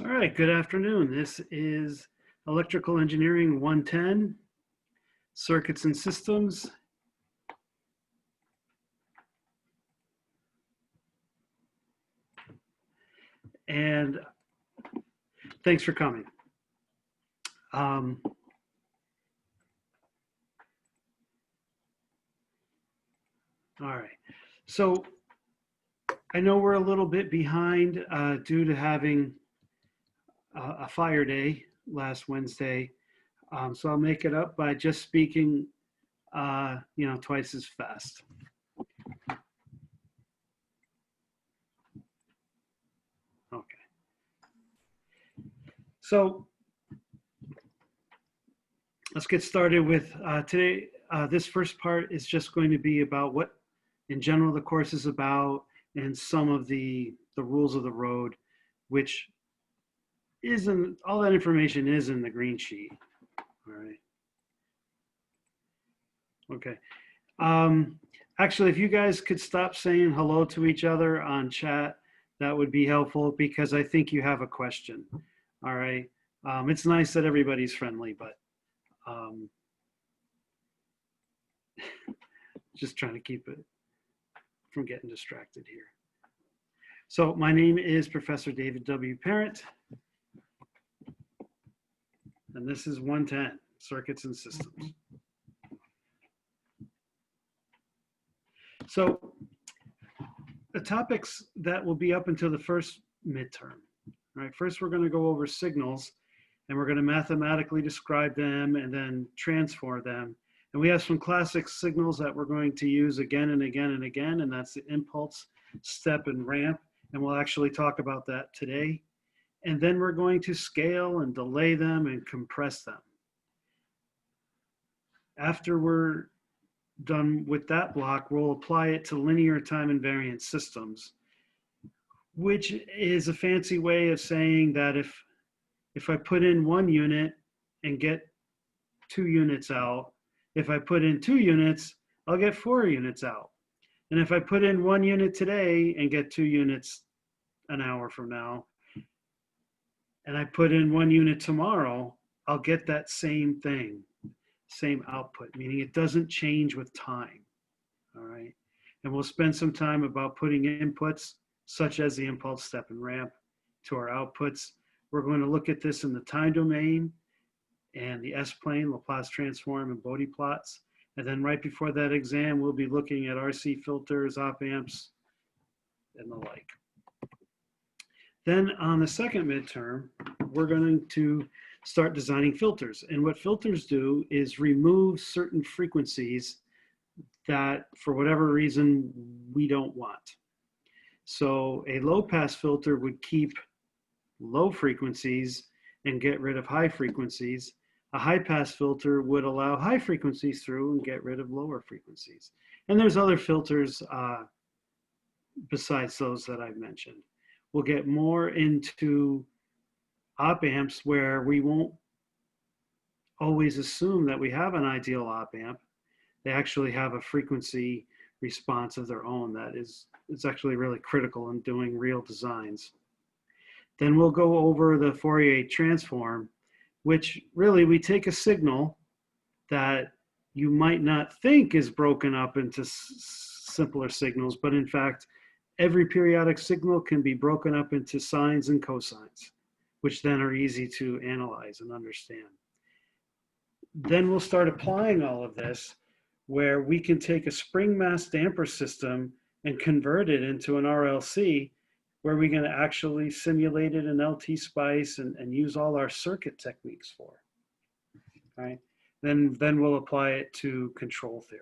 All right, good afternoon. This is Electrical Engineering 110, Circuits and Systems. And thanks for coming. All right, so I know we're a little bit behind due to having a fire day last Wednesday. So I'll make it up by just speaking, twice as fast. Okay. So let's get started with today. This first part is just going to be about what, in general, the course is about and some of the rules of the road, which isn't, all that information is in the green sheet. All right. Okay. Actually, if you guys could stop saying hello to each other on chat, that would be helpful because I think you have a question. All right. It's nice that everybody's friendly, but just trying to keep it from getting distracted here. So my name is Professor David W. Parent, and this is 110, Circuits and Systems. So the topics that will be up until the first midterm. All right, first we're going to go over signals, and we're going to mathematically describe them and then transform them. And we have some classic signals that we're going to use again and again and again, and that's the impulse, step, and ramp. And we'll actually talk about that today. And then we're going to scale and delay them and compress them. After we're done with that block, we'll apply it to linear time invariant systems, which is a fancy way of saying that if I put in 1 unit and get 2 units out, if I put in 2 units, I'll get 4 units out. And if I put in 1 unit today and get 2 units an hour from now, and I put in 1 unit tomorrow, I'll get that same thing, same output, meaning it doesn't change with time. All right. And we'll spend some time about putting inputs such as the impulse, step, and ramp to our outputs. We're going to look at this in the time domain and the S-plane, Laplace transform, and Bode plots. And then right before that exam, we'll be looking at RC filters, op amps, and the like. Then on the second midterm, we're going to start designing filters. And what filters do is remove certain frequencies that, for whatever reason, we don't want. So a low-pass filter would keep low frequencies and get rid of high frequencies. A high-pass filter would allow high frequencies through and get rid of lower frequencies. And there's other filters besides those that I've mentioned. We'll get more into op amps where we won't always assume that we have an ideal op amp. They actually have a frequency response of their own that is actually really critical in doing real designs. Then we'll go over the Fourier transform, which really we take a signal that you might not think is broken up into simpler signals, but in fact, every periodic signal can be broken up into sines and cosines, which then are easy to analyze and understand. Then we'll start applying all of this where we can take a spring mass damper system and convert it into an RLC where we're going to actually simulate it in LT Spice and use all our circuit techniques for. Right? Then we'll apply it to control theory.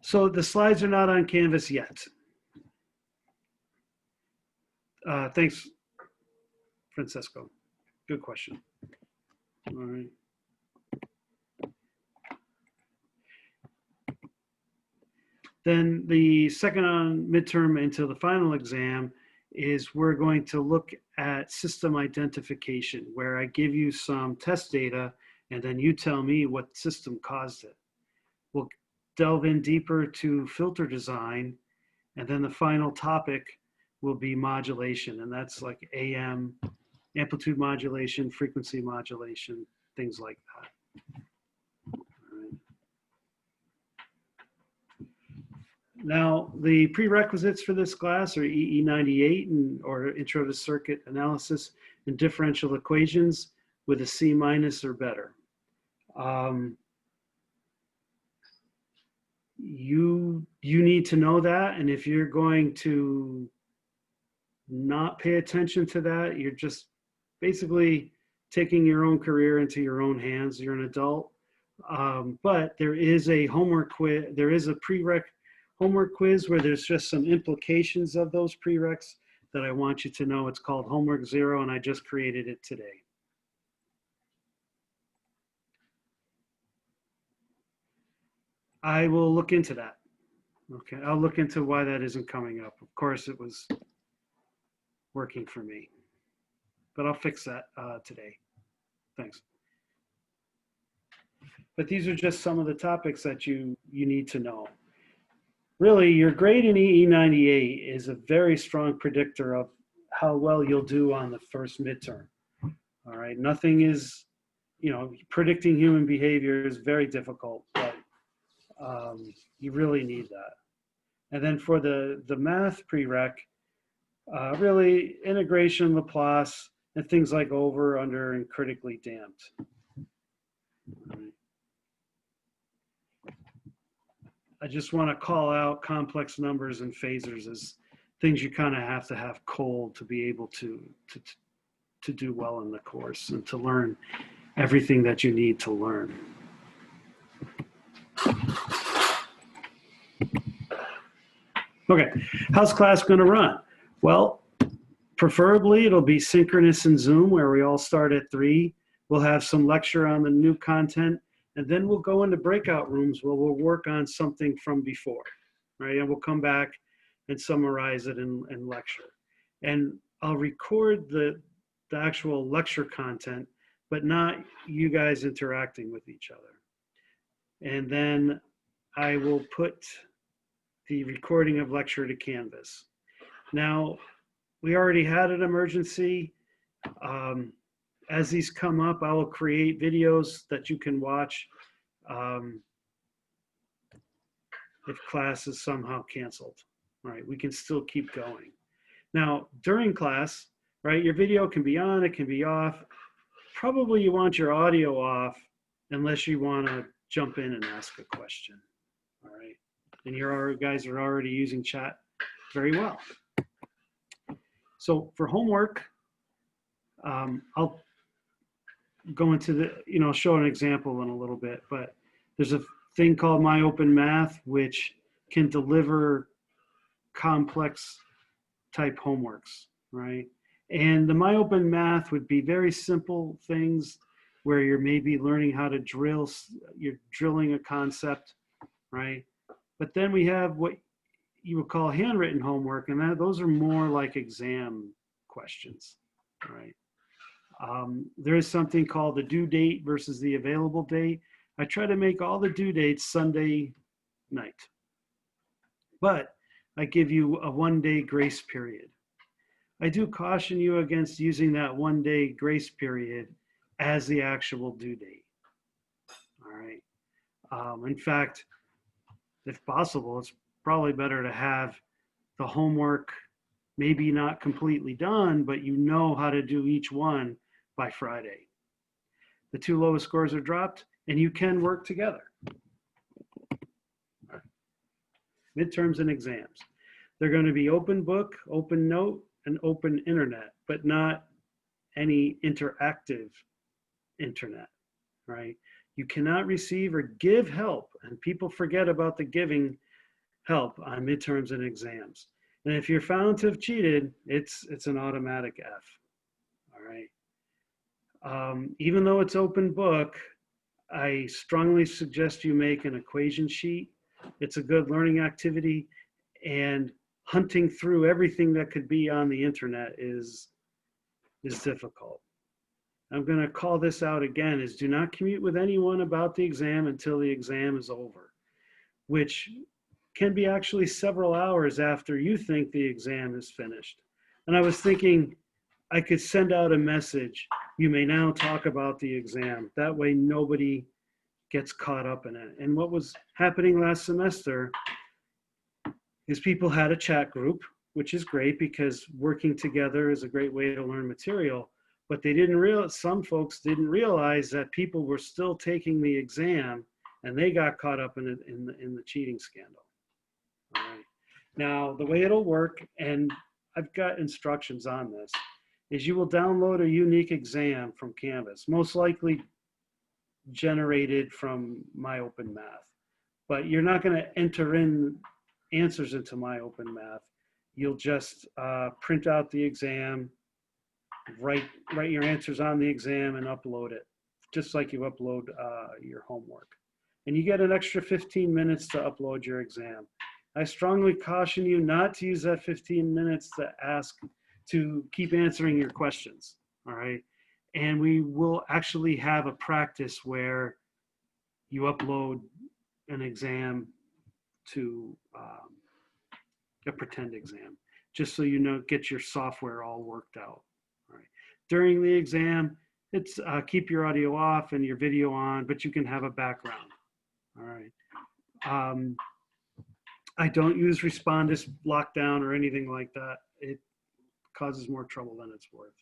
So the slides are not on Canvas yet. Thanks, Francesco. Good question. All right. Then the second on midterm into the final exam is we're going to look at system identification, where I give you some test data and then you tell me what system caused it. We'll delve in deeper to filter design, And then the final topic will be modulation, and that's like AM, amplitude modulation, frequency modulation, things like that. All right. Now, the prerequisites for this class are EE 98 or Intro to Circuit Analysis and Differential Equations with a C- or better. You need to know that, and if you're going to not pay attention to that, you're just basically taking your own career into your own hands. You're an adult. But there is a homework quiz, there is a prereq homework quiz where there's just some implications of those prereqs that I want you to know. It's called Homework 0, and I just created it today. I will look into that. Okay, I'll look into why that isn't coming up. Of course, it was working for me, but I'll fix that today. Thanks. But these are just some of the topics that you need to know. Really, your grade in EE 98 is a very strong predictor of how well you'll do on the first midterm. All right, nothing is, predicting human behavior is very difficult, but you really need that. And then for the math prereq, really integration, Laplace, and things like over, under, and critically damped. I just want to call out complex numbers and phasors as things you kind of have to have cold to be able to do well in the course and to learn everything that you need to learn. Okay, how's class going to run? Well, preferably it'll be synchronous in Zoom where we all start at 3. We'll have some lecture on the new content, and then we'll go into breakout rooms where we'll work on something from before, right? And we'll come back and summarize it in lecture. And I'll record the actual lecture content, but not you guys interacting with each other. And then I will put the recording of lecture to Canvas. Now, we already had an emergency. As these come up, I will create videos that you can watch if class is somehow canceled, right? We can still keep going. Now, during class, right, your video can be on, it can be off. Probably you want your audio off unless you want to jump in and ask a question, all right? And you guys are already using chat very well. So for homework, I'll go into the, show an example in a little bit, but there's a thing called My Open Math, which can deliver complex type homeworks, right? And the My Open Math would be very simple things where you're maybe learning how to drill, you're drilling a concept, right? But then we have what you would call handwritten homework, and those are more like exam questions, right? There is something called the due date versus the available date. I try to make all the due dates Sunday night, but I give you a 1-day grace period. I do caution you against using that 1-day grace period as the actual due date, all right? In fact, if possible, it's probably better to have the homework maybe not completely done, but you know how to do each one by Friday. The 2 lowest scores are dropped, and you can work together. Right. Midterms and exams. They're going to be open book, open note, and open internet, but not any interactive internet, right? You cannot receive or give help, and people forget about the giving help on midterms and exams. And if you're found to have cheated, it's an automatic F, all right? Even though it's open book, I strongly suggest you make an equation sheet. It's a good learning activity, and hunting through everything that could be on the internet is difficult. I'm going to call this out again, is do not commute with anyone about the exam until the exam is over, which can be actually several hours after you think the exam is finished. And I was thinking I could send out a message. You may now talk about the exam. That way nobody gets caught up in it. And what was happening last semester is people had a chat group, which is great because working together is a great way to learn material. But they didn't realize, some folks didn't realize that people were still taking the exam and they got caught up in the cheating scandal. All right. Now, the way it'll work, and I've got instructions on this, is you will download a unique exam from Canvas, most likely generated from My Open Math. But you're not going to enter in answers into My Open Math. You'll just print out the exam, write your answers on the exam and upload it, just like you upload your homework. And you get an extra 15 minutes to upload your exam. I strongly caution you not to use that 15 minutes to keep answering your questions, all right? And we will actually have a practice where you upload an exam to a pretend exam, just so you know, get your software all worked out. All right. During the exam, it's keep your audio off and your video on, but you can have a background. All right. I don't use Respondus lockdown or anything like that. It causes more trouble than it's worth.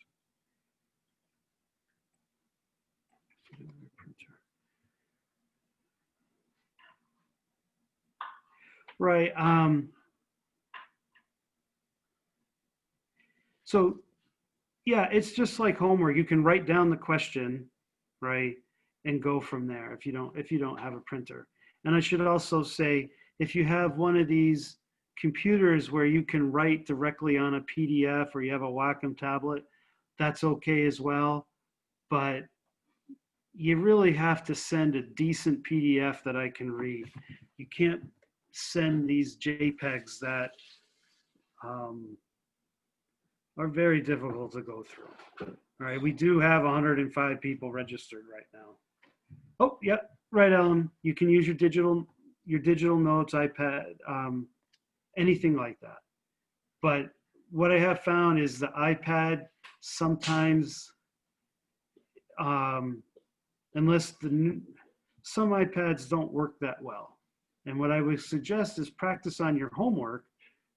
Right. So yeah, it's just like homework. You can write down the question, right, and go from there if you don't have a printer. And I should also say, if you have one of these computers where you can write directly on a PDF or you have a Wacom tablet, that's okay as well. But you really have to send a decent PDF that I can read. You can't send these JPEGs that are very difficult to go through. All right, we do have 105 people registered right now. Oh, yep, right, Ellen. You can use your digital notes, iPad, anything like that. But what I have found is the iPad sometimes, unless some iPads don't work that well. And what I would suggest is practice on your homework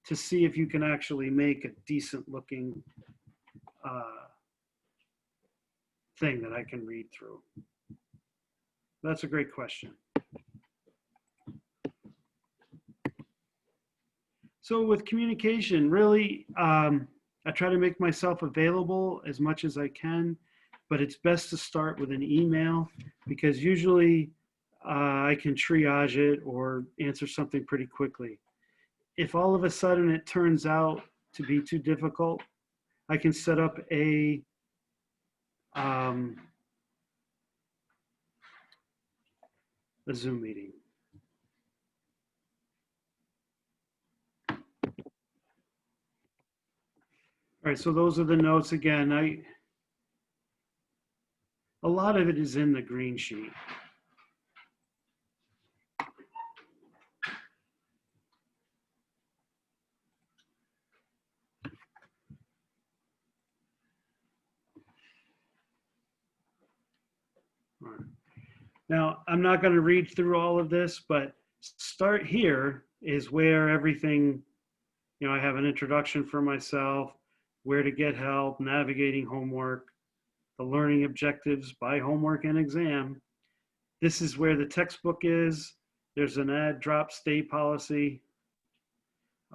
to see if you can actually make a decent looking thing that I can read through. That's a great question. So with communication, really, I try to make myself available as much as I can, but it's best to start with an email because usually I can triage it or answer something pretty quickly. If all of a sudden it turns out to be too difficult, I can set up a Zoom meeting. All right, so those are the notes again. A lot of it is in the green sheet. All right. Now, I'm not going to read through all of this, but start here is where everything, I have an introduction for myself, where to get help, navigating homework, the learning objectives by homework and exam. This is where the textbook is. There's an add, drop, stay policy.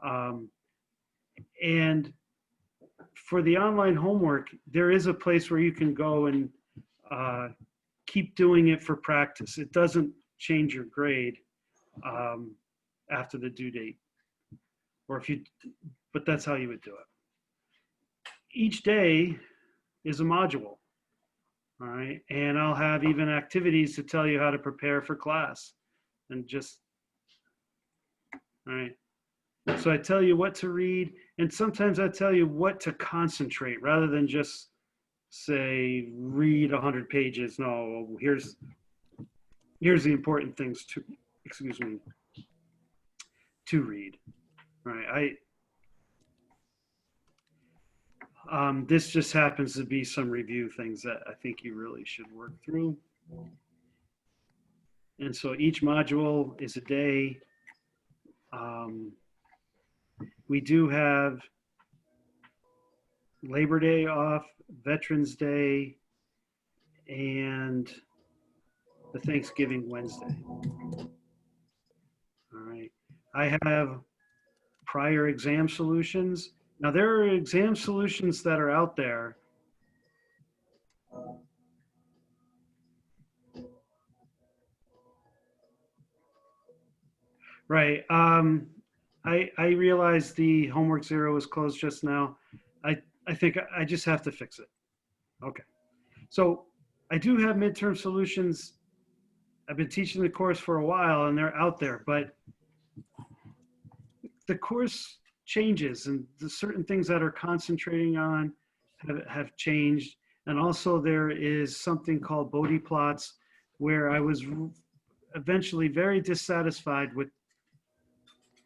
And for the online homework, there is a place where you can go and keep doing it for practice. It doesn't change your grade after the due date, but that's how you would do it. Each day is a module, all right? And I'll have even activities to tell you how to prepare for class and all right? So I tell you what to read, and sometimes I tell you what to concentrate rather than just say, read 100 pages. No, here's the important things to to read, right? This just happens to be some review things that I think you really should work through. And so each module is a day. We do have Labor Day off, Veterans Day, and the Thanksgiving Wednesday. All right. I have prior exam solutions. Now, there are exam solutions that are out there. Right. I realized the homework 0 is closed just now. I think I just have to fix it. Okay. So I do have midterm solutions. I've been teaching the course for a while and they're out there, but the course changes and the certain things that are concentrating on have changed. And also there is something called Bodhi plots where I was eventually very dissatisfied with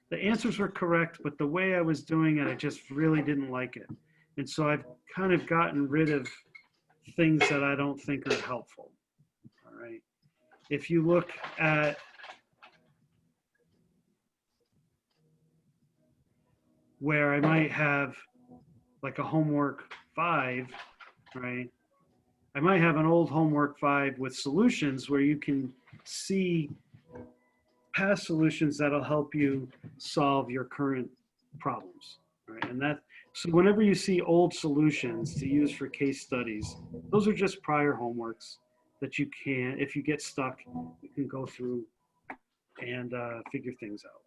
the answers were correct, but the way I was doing it, I just really didn't like it. And so I've kind of gotten rid of things that I don't think are helpful. All right. If you look at where I might have like a homework 5, right? I might have an old homework 5 with solutions where you can see past solutions that'll help you solve your current problems, right? And that, so whenever you see old solutions to use for case studies, those are just prior homeworks that you can, if you get stuck, you can go through and figure things out.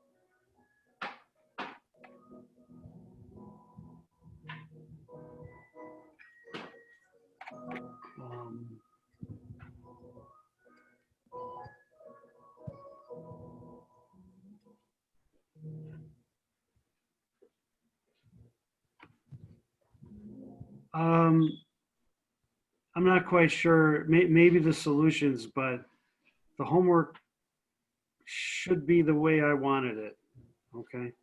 I'm not quite sure, maybe the solutions, but the homework should be the way I wanted it, okay?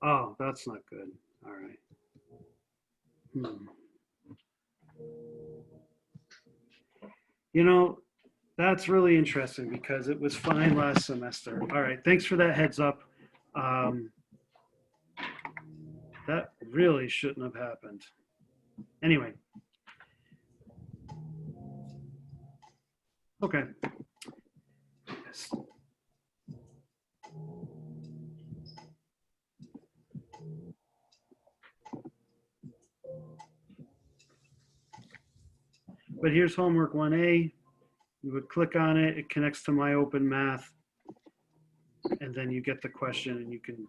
Oh, that's not good, all right. You know, that's really interesting because it was fine last semester. All right, thanks for that heads up. That really shouldn't have happened. Anyway. Okay. But here's homework 1A. You would click on it, it connects to My Open Math, and then you get the question and you can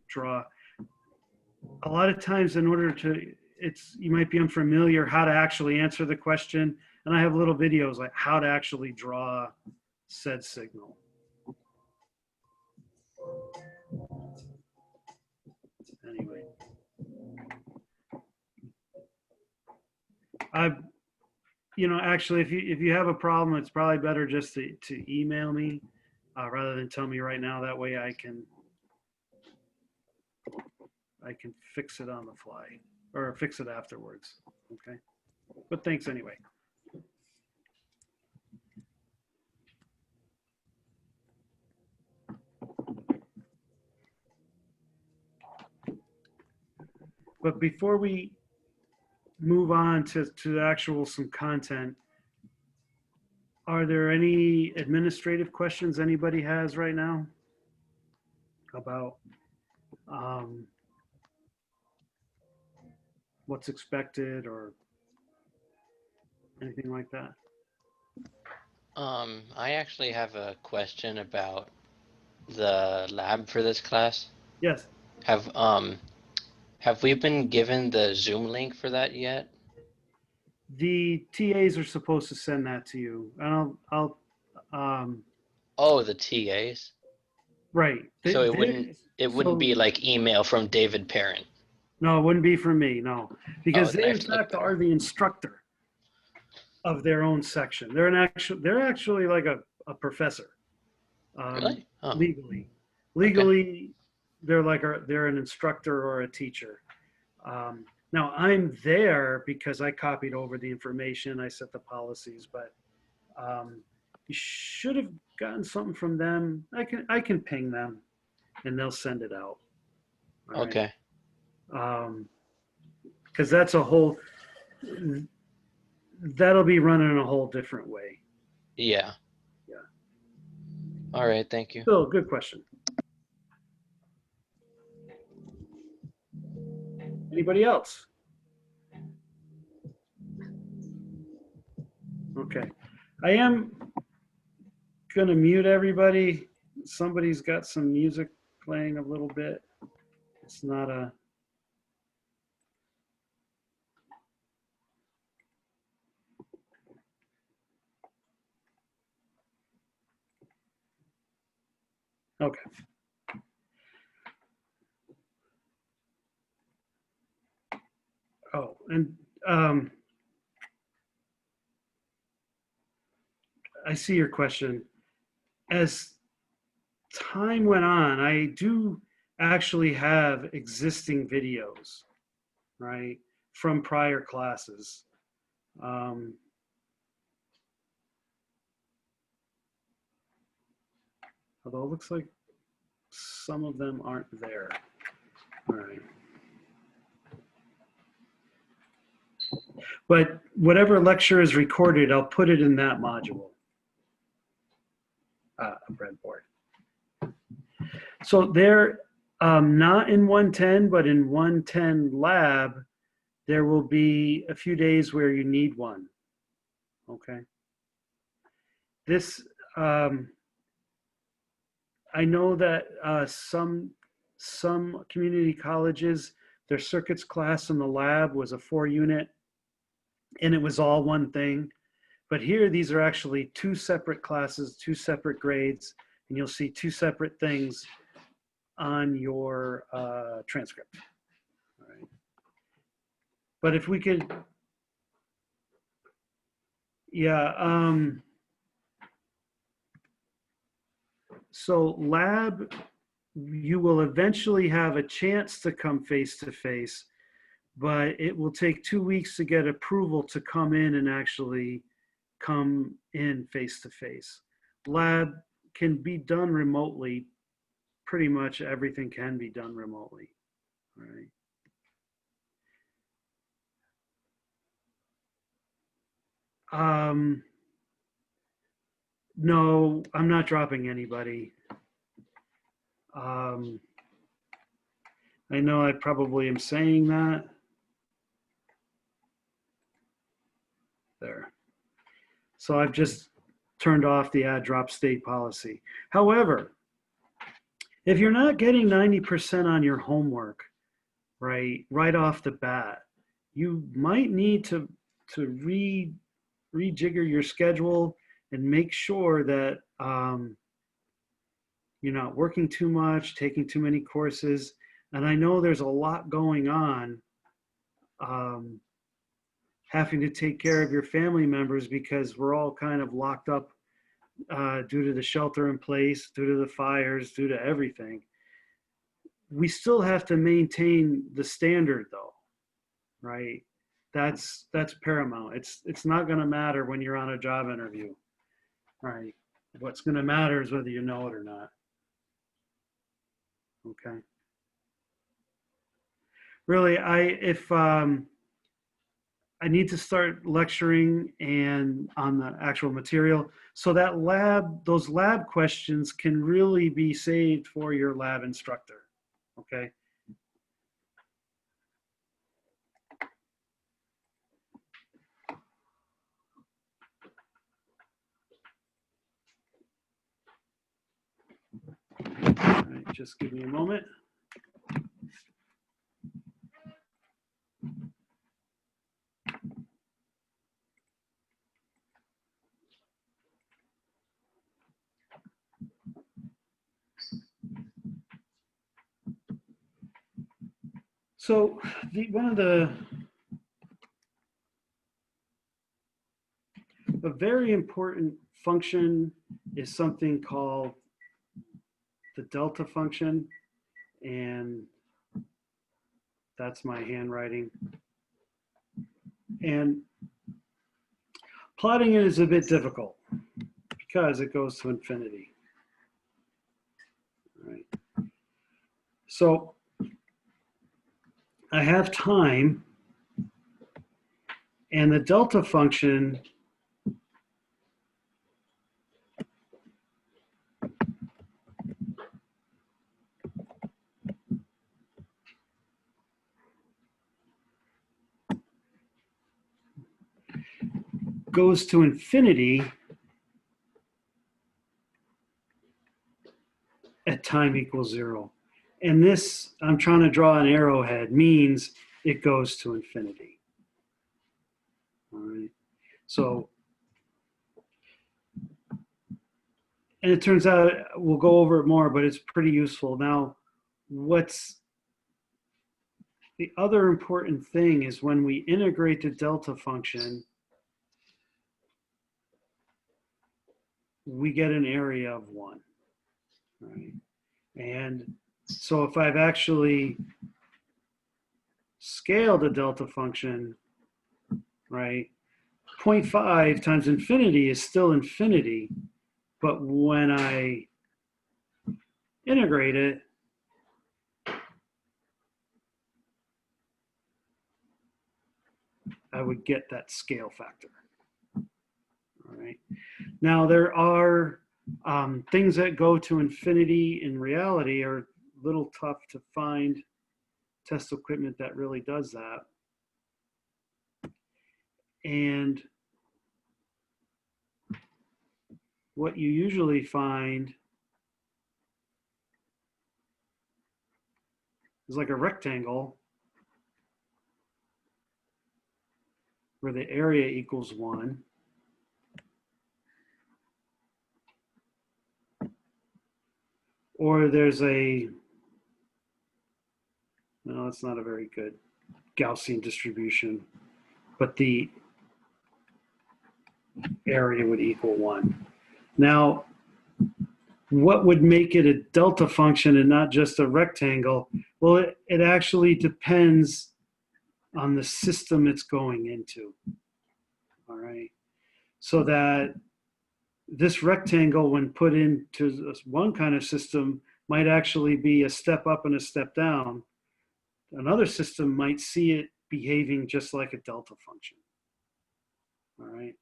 draw. A lot of times in order to, you might be unfamiliar how to actually answer the question, and I have little videos like how to actually draw said signal. Anyway. Actually, if you have a problem, it's probably better just to email me rather than tell me right now. That way I can fix it on the fly or fix it afterwards. Okay. But thanks anyway. But before we move on to actual some content, are there any administrative questions anybody has right now about what's expected or anything like that? I actually have a question about the lab for this class. Yes. Have we been given the Zoom link for that yet? The TAs are supposed to send that to you, and I'll Oh, the TAs. Right. So it wouldn't be like email from David Parent. No, it wouldn't be from me. No, because they in fact are the instructor of their own section. They're actually like a professor. Really? Oh. Legally, they're they're an instructor or a teacher. Now I'm there because I copied over the information, I set the policies, but you should have gotten something from them. I can ping them and they'll send it out. All right. Okay. Because that's a whole, that'll be running a whole different way. Yeah. Yeah. All right. Thank you. So good question. Anybody else? Okay. I am gonna mute everybody. Somebody's got some music playing a little bit. It's not a. Okay. Oh, and I see your question. As time went on, I do actually have existing videos, right, from prior classes. Um, although it looks like some of them aren't there. All right. But whatever lecture is recorded, I'll put it in that module. A breadboard. So they're not in 110, but in 110 lab, there will be a few days where you need one. Okay. This, I know that some community colleges, their circuits class in the lab was a 4-unit, and it was all one thing. But here, these are actually 2 separate classes, 2 separate grades, and you'll see 2 separate things on your transcript. All right. But if we could, yeah. So lab, you will eventually have a chance to come face-to-face, but it will take 2 weeks to get approval to come in and actually come in face-to-face. Lab can be done remotely. Pretty much everything can be done remotely. All right. No, I'm not dropping anybody. I know I probably am saying that. There. So I've just turned off the add drop state policy. However, if you're not getting 90% on your homework, right off the bat, you might need to rejigger your schedule and make sure that you're not working too much, taking too many courses. And I know there's a lot going on, having to take care of your family members because we're all kind of locked up due to the shelter in place, due to the fires, due to everything. We still have to maintain the standard though, right? That's paramount. It's not going to matter when you're on a job interview, right? What's going to matter is whether you know it or not. Okay. Really, if I need to start lecturing and on the actual material, so that those lab questions can really be saved for your lab instructor. Okay. All right, just give me a moment. So one of a very important function is something called the delta function, and that's my handwriting. And plotting it is a bit difficult because it goes to infinity. All right. So I have time, and the delta function goes to infinity at time equals 0. And this, I'm trying to draw an arrowhead, means it goes to infinity. All right. So, and it turns out, we'll go over it more, but it's pretty useful. Now, what's the other important thing is when we integrate the delta function, we get an area of 1. Right? And so if I've actually scaled a delta function, right, 0.5 times infinity is still infinity, but when I integrate it, I would get that scale factor. All right. Now there are things that go to infinity in reality are a little tough to find test equipment that really does that. And what you usually find is like a rectangle where the area equals 1. Or there's a, no, it's not a very good Gaussian distribution, but the area would equal 1. Now, what would make it a delta function and not just a rectangle? Well, it actually depends on the system it's going into. All right. So that this rectangle, when put into one kind of system, might actually be a step up and a step down. Another system might see it behaving just like a delta function. All right.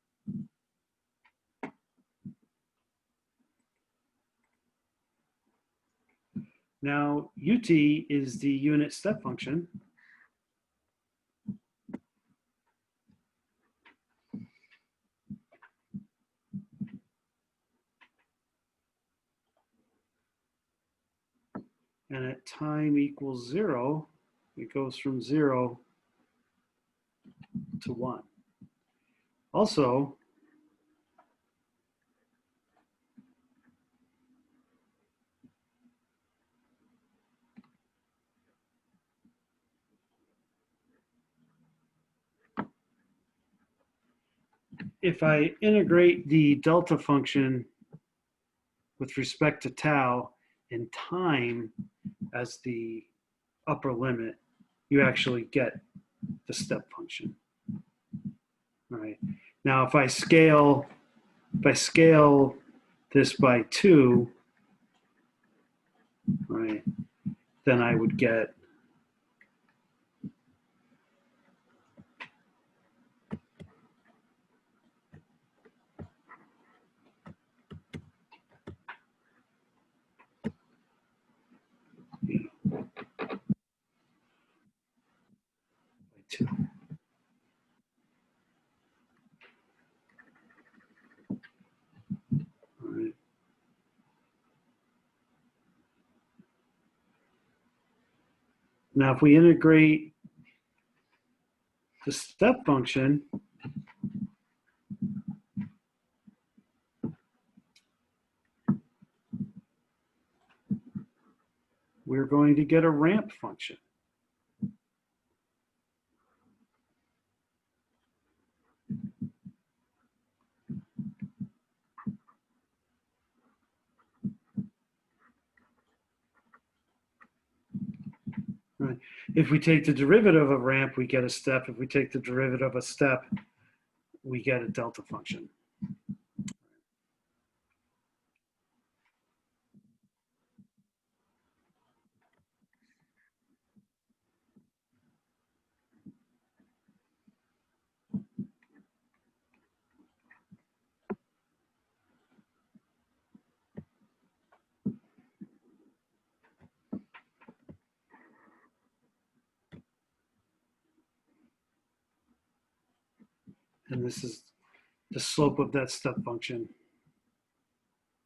Now, UT is the unit step function. And at time equals 0, it goes from 0 to 1. Also, if I integrate the delta function with respect to tau and time as the upper limit, you actually get the step function. All right. Now, if I scale this by 2, right, then I would get by 2. All right. Now, if we integrate the step function, we're going to get a ramp function. Right. If we take the derivative of ramp, we get a step. If we take the derivative of a step, we get a delta function. And this is the slope of that step function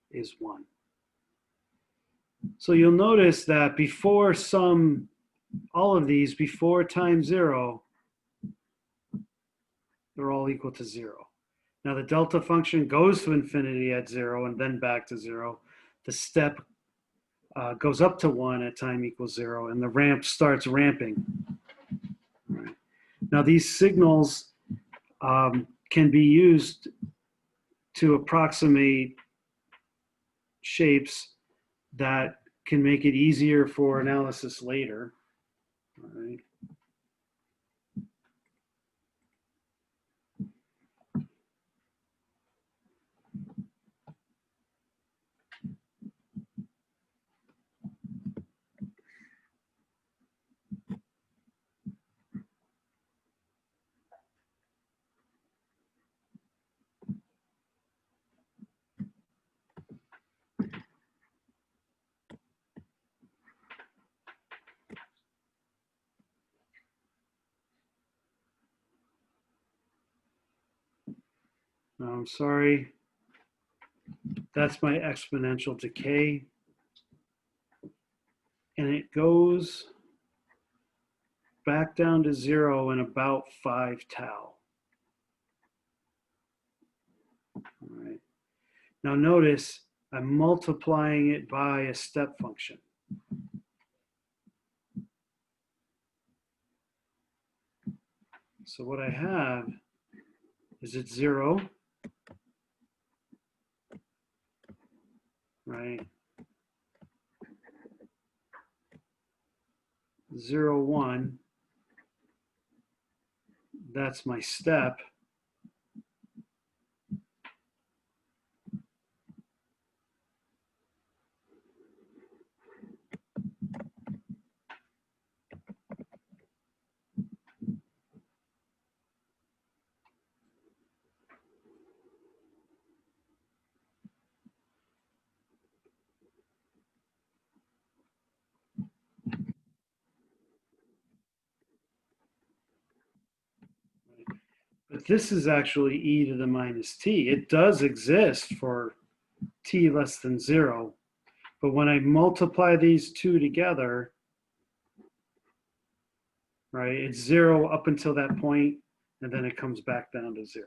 is 1. So you'll notice that before all of these, before time 0, they're all equal to 0. Now the delta function goes to infinity at 0 and then back to 0. The step goes up to 1 at time equals 0, and the ramp starts ramping. Right. Now these signals can be used to approximate shapes that can make it easier for analysis later. All right. I'm sorry. That's my exponential decay. And it goes back down to 0 in about 5 tau. All right. Now notice I'm multiplying it by a step function. So what I have is it's 0, right? 0, 1, that's my step. But this is actually e to the minus t. It does exist for t less than 0. But when I multiply these two together, right, it's 0 up until that point, and then it comes back down to 0.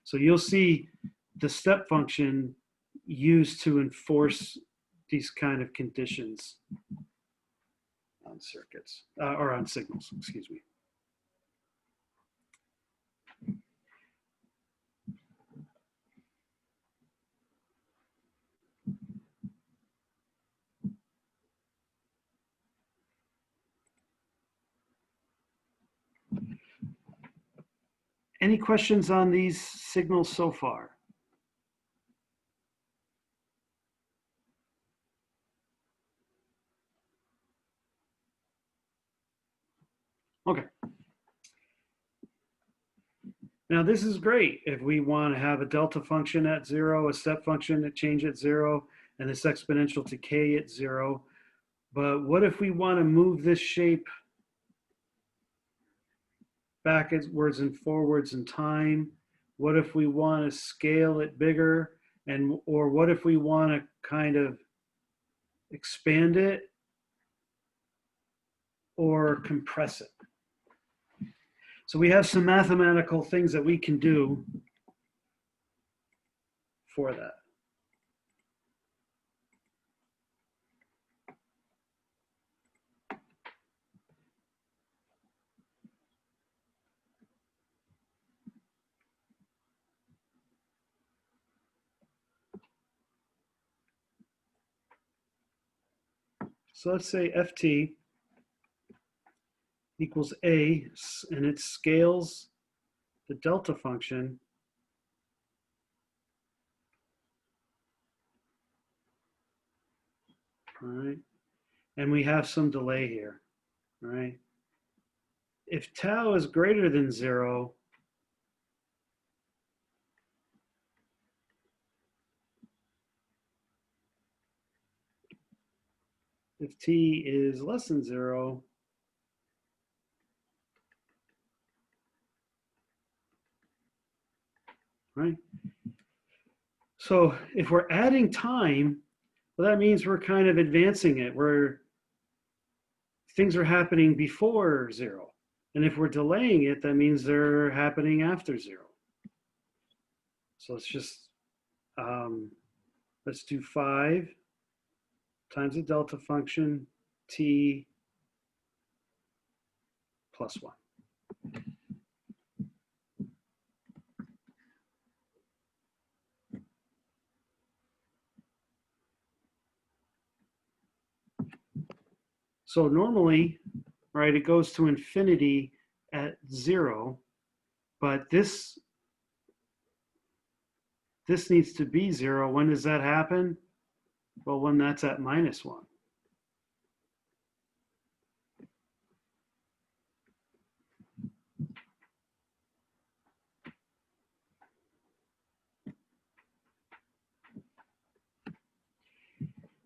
So you'll see the step function used to enforce these kind of conditions on circuits, or on signals, excuse me. Any questions on these signals so far? Okay. Now this is great if we want to have a delta function at 0, a step function that change at 0, and this exponential decay at 0. But what if we want to move this shape backwards and forwards in time? What if we want to scale it bigger? Or what if we want to kind of expand it or compress it? So we have some mathematical things that we can do for that. So let's say ft equals a, and it scales the delta function all right, and we have some delay here, all right. If tau is greater than 0, if t is less than 0, right? So if we're adding time, well, that means we're kind of advancing it. Things are happening before 0. And if we're delaying it, that means they're happening after 0. So let's do 5 times the delta function, t plus 1. So normally, right, it goes to infinity at 0, but this needs to be 0. When does that happen? Well, when that's at minus 1.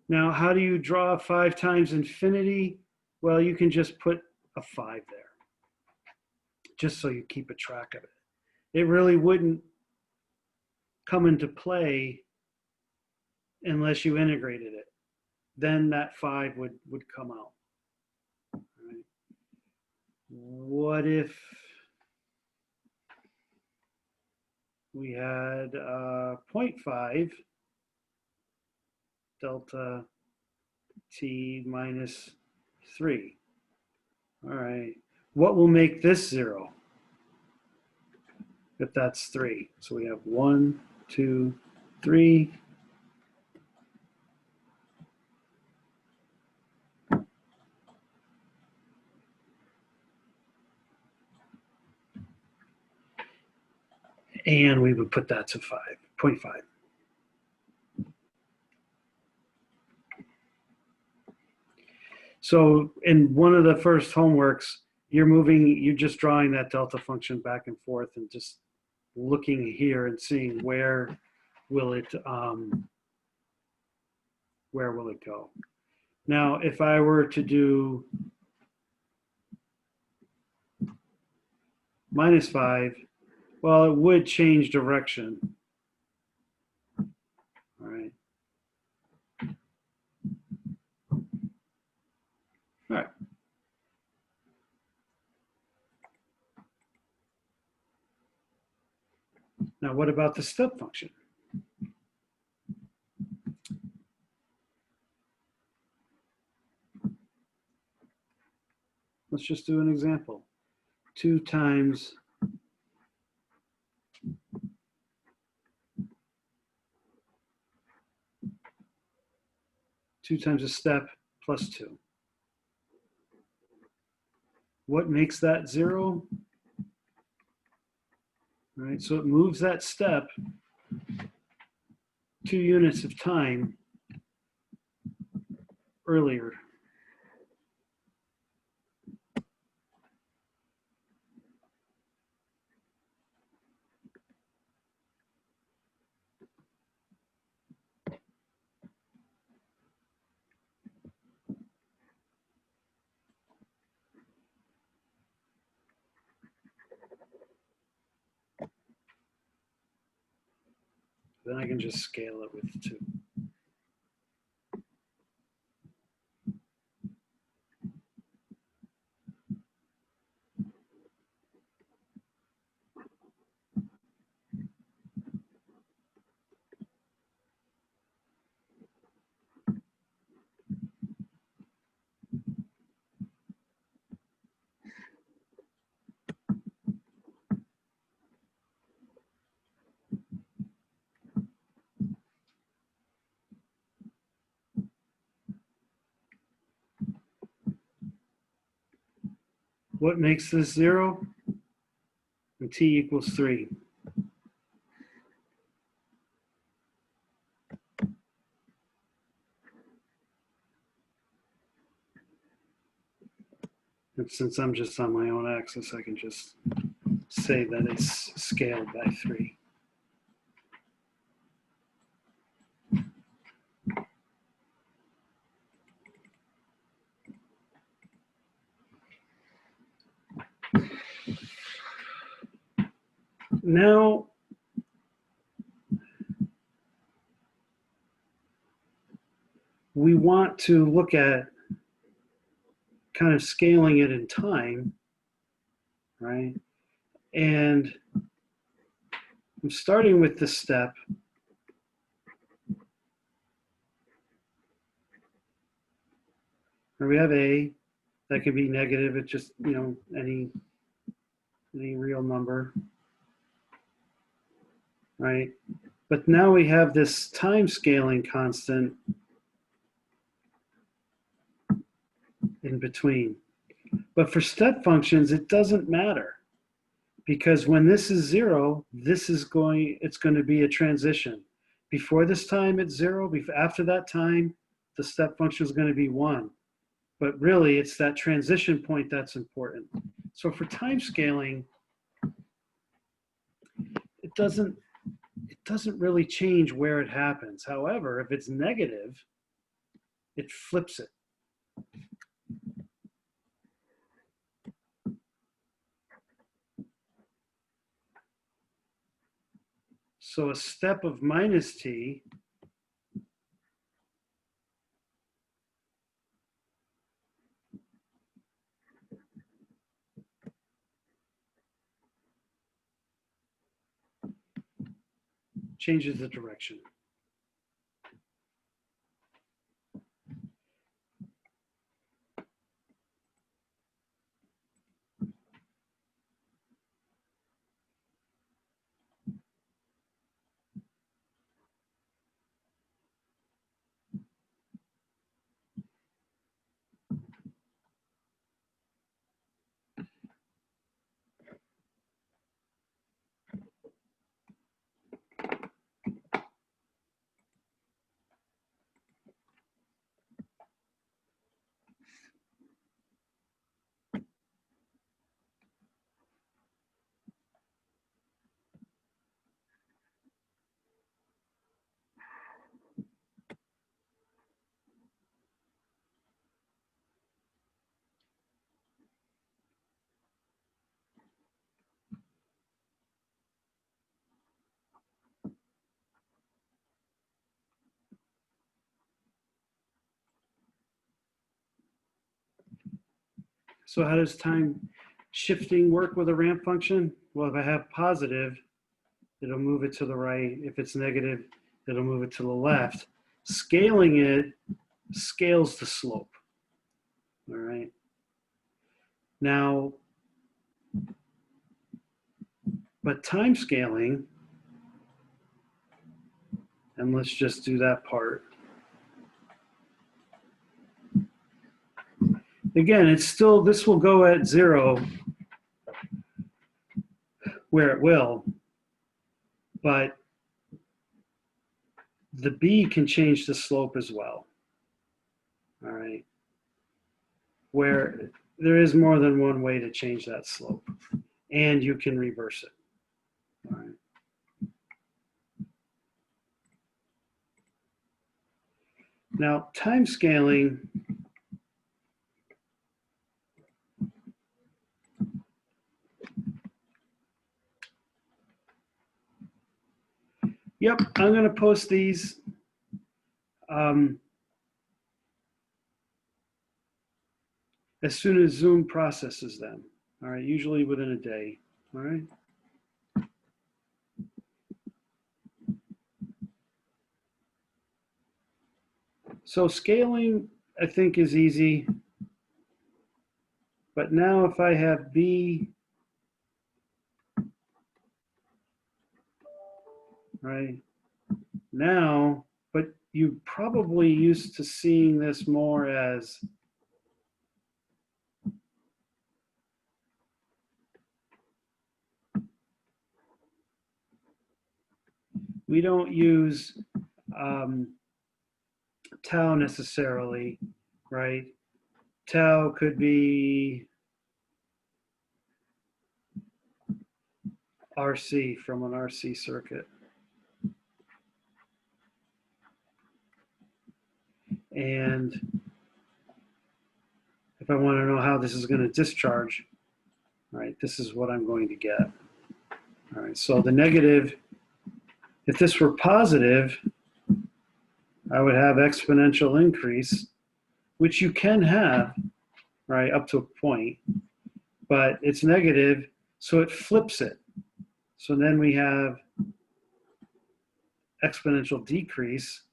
Now, how do you draw 5 times infinity? Well, you can just put a 5 there, just so you keep a track of it. It really wouldn't come into play unless you integrated it. Then that 5 would come out. Right. What if we had 0.5 delta t minus 3? All right. What will make this 0? If that's 3. So we have 1, 2, 3. And we would put that to 5.5. So in one of the first homeworks, you're just drawing that delta function back and forth and just looking here and seeing where will it go. Now, if I were to do minus 5, well, it would change direction. All right. All right. Now, what about the step function? Let's just do an example. 2 times a step plus 2. What makes that 0? All right, so it moves that step 2 units of time earlier. Then I can just scale it with 2. What makes this 0? And t equals 3. And since I'm just on my own axis, I can just say that it's scaled by 3. Now, we want to look at kind of scaling it in time, right? And I'm starting with this step. Where we have a, that can be negative, it's just, any real number, right? But now we have this time scaling constant in between. But for step functions, it doesn't matter, because when this is 0, it's going to be a transition. Before this time, it's 0. After that time, the step function is going to be 1. But really, it's that transition point that's important. So for time scaling, it doesn't really change where it happens. However, if it's negative, it flips it. So a step of minus t changes the direction. So how does time shifting work with a ramp function? Well, if I have positive, it'll move it to the right. If it's negative, it'll move it to the left. Scaling it scales the slope. All right. Now, but time scaling, and let's just do that part. Again, it's still, this will go at 0 where it will, but the b can change the slope as well. All right. Where there is more than one way to change that slope, and you can reverse it. All right. Now, time scaling, yep, I'm going to post these. As soon as Zoom processes them. All right, usually within a day. All right. So scaling, I think, is easy. But now if I have b, right, now, but you probably used to seeing this more as we don't use tau necessarily, right? Tau could be RC from an RC circuit. And if I want to know how this is going to discharge, right, this is what I'm going to get. All right, so the negative, if this were positive, I would have exponential increase, which you can have, right, up to a point, but it's negative, so it flips it. So then we have exponential decrease.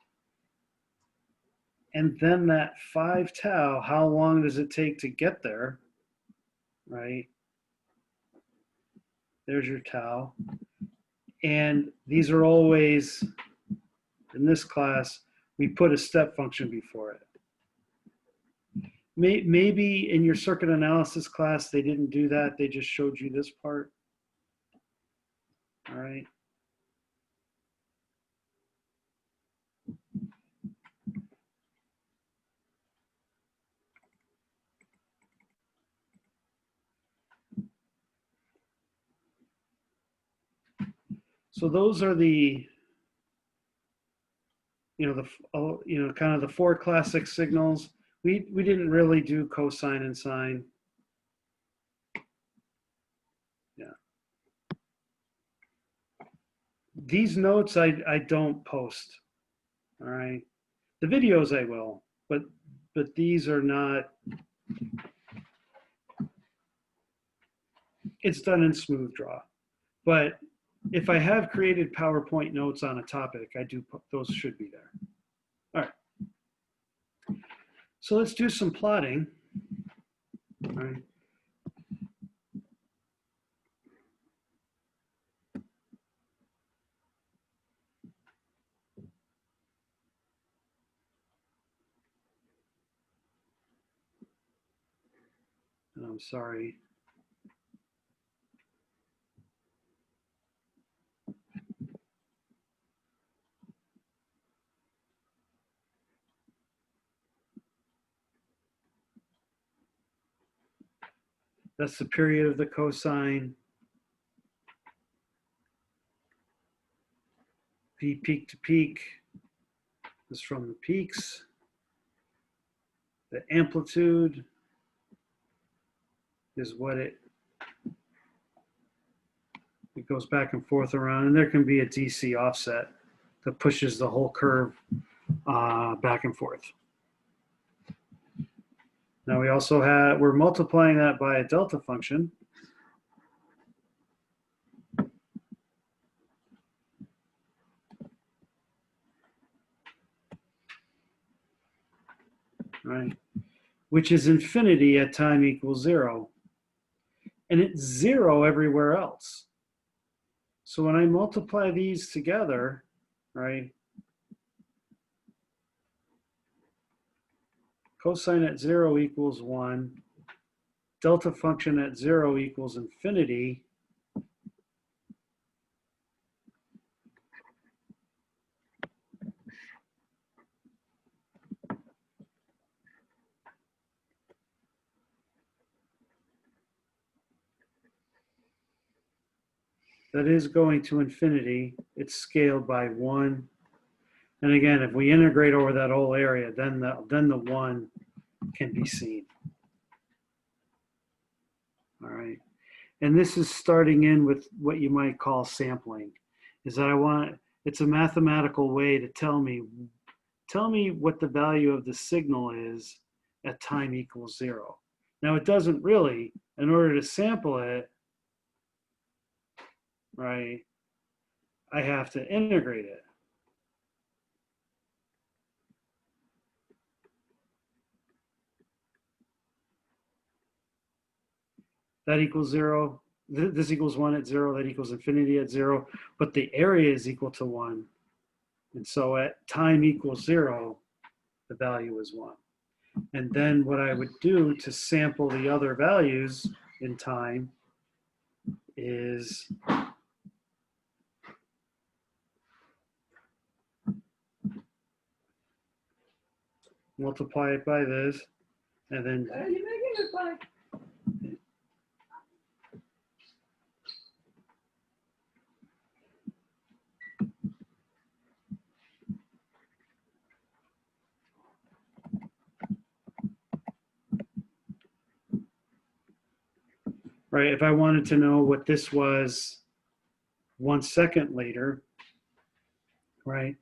And then that 5 tau, how long does it take to get there, right? There's your tau. And these are always, in this class, we put a step function before it. Maybe in your circuit analysis class, they didn't do that. They just showed you this part. All right. So those are the, kind of the 4 classic signals. We didn't really do cosine and sine. Yeah. These notes I don't post. All right. The videos I will, but these are not. It's done in Smooth Draw. But if I have created PowerPoint notes on a topic, I do put, those should be there. All right. So let's do some plotting. All right. I'm sorry. That's the period of the cosine. P peak to peak is from the peaks. The amplitude is what it goes back and forth around, and there can be a DC offset that pushes the whole curve back and forth. Now we also have, we're multiplying that by a delta function. Right, which is infinity at time equals 0. And it's 0 everywhere else. So when I multiply these together, right, cosine at 0 equals 1, delta function at 0 equals infinity. That is going to infinity. It's scaled by 1. And again, if we integrate over that whole area, then the 1 can be seen. All right. And this is starting in with what you might call sampling. Is that it's a mathematical way to tell me what the value of the signal is at time equals 0. Now it doesn't really, in order to sample it, right, I have to integrate it. That equals 0. This equals 1 at 0. That equals infinity at 0. But the area is equal to 1. And so at time equals 0, the value is 1. And then what I would do to sample the other values in time is multiply it by this, and then You're making it funny. right, if I wanted to know what this was 1 second later, right,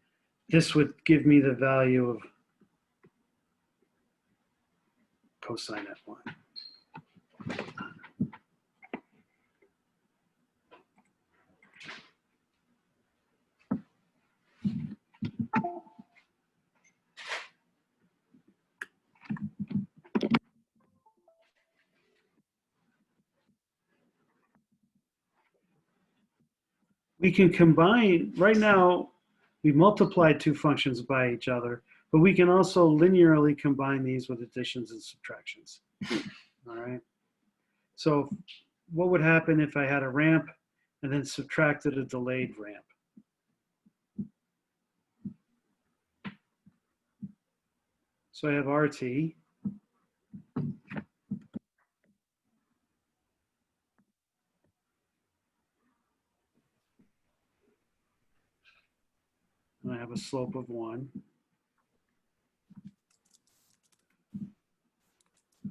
this would give me the value of cosine f1. We can combine, right now, we multiplied two functions by each other, but we can also linearly combine these with additions and subtractions. All right. So what would happen if I had a ramp and then subtracted a delayed ramp? So I have RT. And I have a slope of 1.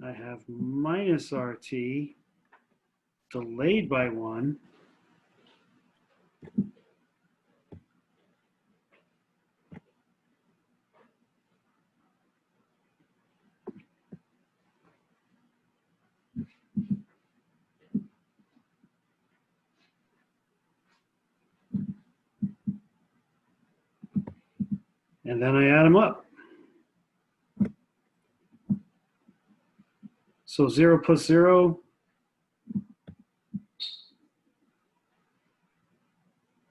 I have minus RT delayed by 1. And then I add them up. So 0 plus 0,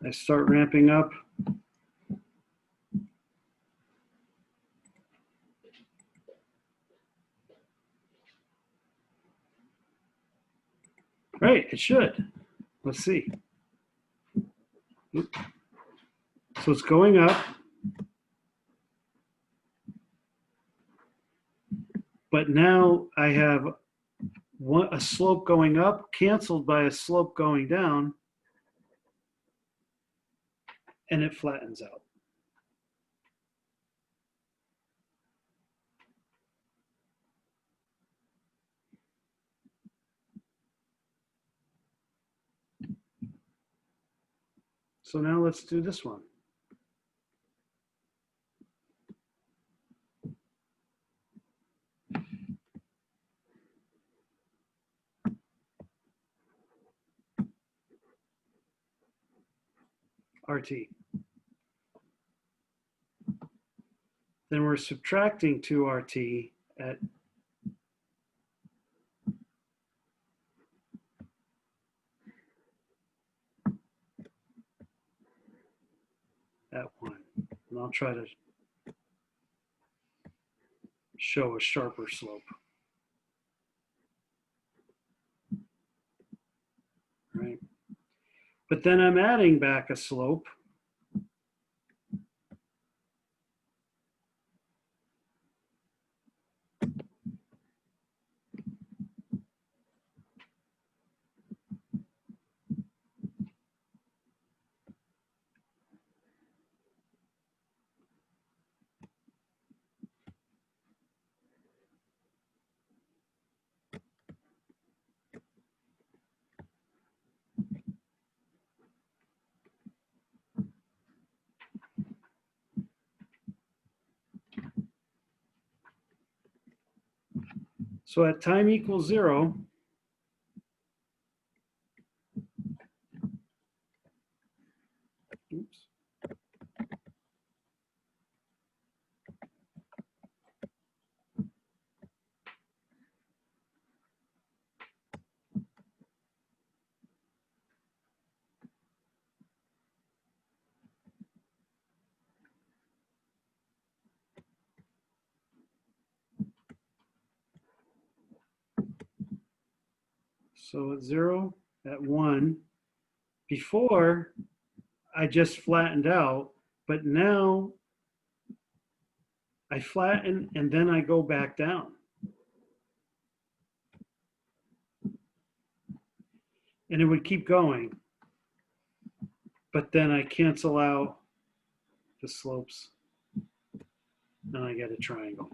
I start ramping up. Right, it should. Let's see. So it's going up. But now I have a slope going up canceled by a slope going down, and it flattens out. So now let's do this one. RT. Then we're subtracting 2RT at at 1. And I'll try to show a sharper slope. Right. But then I'm adding back a slope. So at time equals 0, oops. So at 0, at 1, before I just flattened out, but now I I flatten and then I go back down. And it would keep going. But then I cancel out the slopes and I get a triangle.